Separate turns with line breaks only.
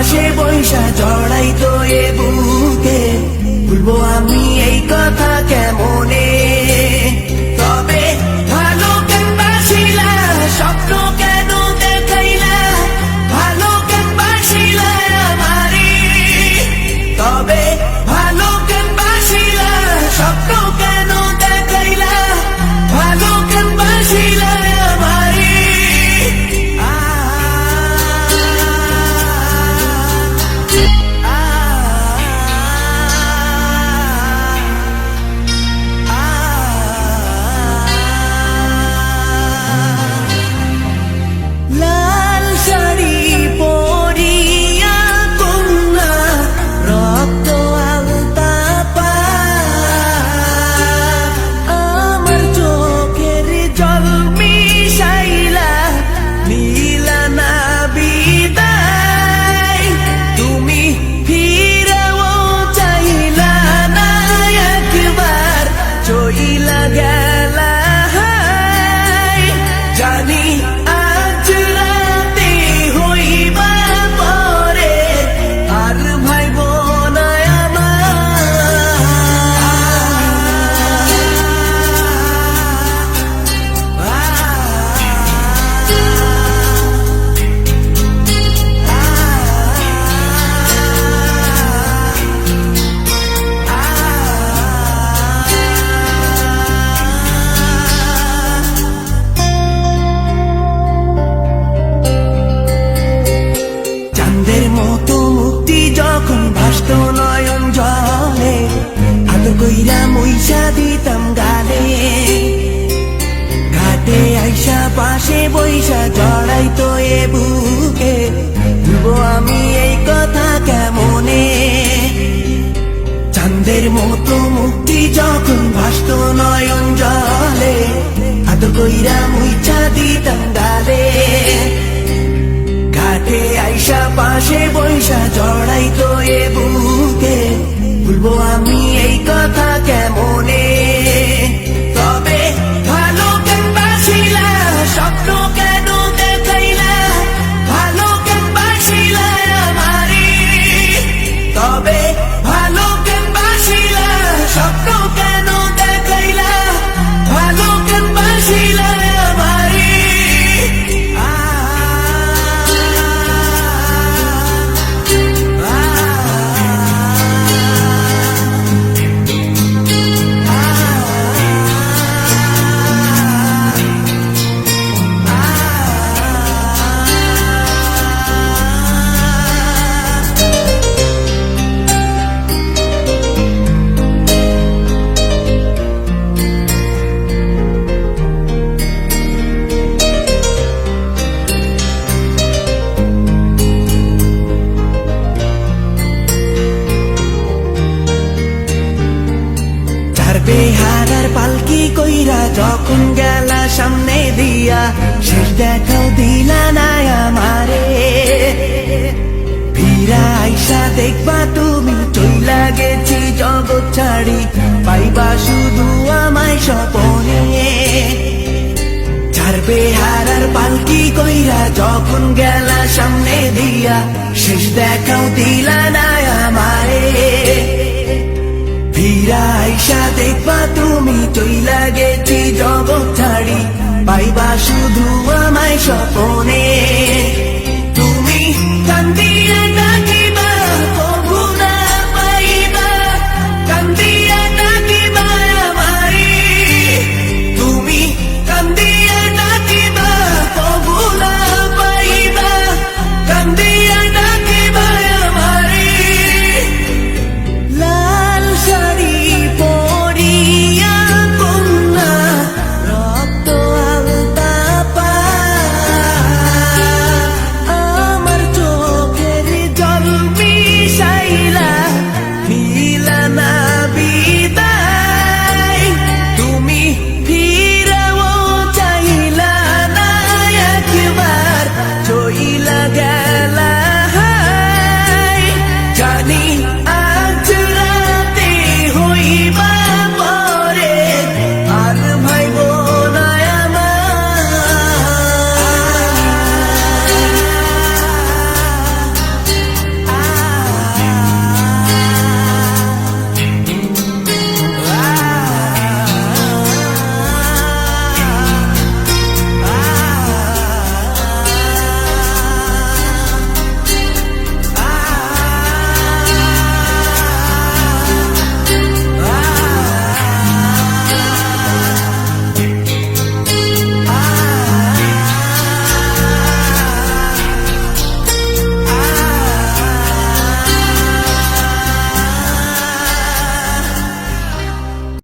পাশে বৈশা জড়াই তো এ বুকে, ভুলবো আমি এই কথা কেমনে? তবে ভালো কেন বাসিলা, স্বপ্ন কেন দেখাইলা, ভালো কেন বাসিলা আমারে? তবে ভালো কেন বাসিলা, স্বপ্ন কেন দেখাইলা, ভালো কেন বাসিলা আমারে? লাল শাড়ি পরিয়া কন্যা, রক্ত আলতা পা, আমার চোখের জল মিশাইলা, নীলা না বিদায়। তুমি ফিরেও চাইলা না একবার, চইলা গেলা হায়। জানি আজ রাতে হইবা পরে, আর ভাইব না চাঁদের মতো মুক্তি যখন ভাসত নয়ন জলে, আদর কইরা মইসা দিতাম গালে। ঘাটে আইসা পাশে বৈশা জড়াই তো এ বুকে, ভুলবো আমি এই কথা কেমনে? চাঁদের মতো মুক্তি যখন ভাসত নয়ন জলে, আদর কইরা মইসা দিতাম গালে। ঘাটে আইসা পাশে বৈশা জড়াই তো এ বুকে, ভুলবো আমি এই কথা কেমনে? তবে ভালো কেন বাসিলা, স্বপ্ন কেন দেখাইলা, ভালো কেন বাসিলা আমারে? তবে ভালো কেন বাসিলা, স্বপ্ন কেন দেখাইলা, ভালো কেন বাসিলা আমারে? বেহারার পালকি কইরা যখন গেলা সামনে দিয়া, শেষ দেখাও দিলা না আমারে। ফিরা আইসা দেখবা তুমি চইলা গেছি জগৎ ছাড়ি, পাইবা শুধু আমায় স্বপনে। যার বেহারার পালকি কইরা যখন গেলা সামনে দিয়া, শেষ দেখাও দিলা না আমারে। ফিরা আইসা দেখবা তুমি চইলা গেছি জগৎ ছাড়ি, পাইবা শুধু আমায় স্বপনে। তুমি কান্দিয়া ডাকিবা কভু না পাইবা, কান্দিয়া ডাকিবা আমারে। তুমি কান্দিয়া ডাকিবা কভু না পাইবা, কান্দিয়া ডাকিবা আমারে। লাল শাড়ি পরিয়া কন্যা, রক্ত আলতা পা, আমার চোখের জল মিশাইলা, নীলা না বিদায়। তুমি ফিরেও চাইলা না একবার, চইলা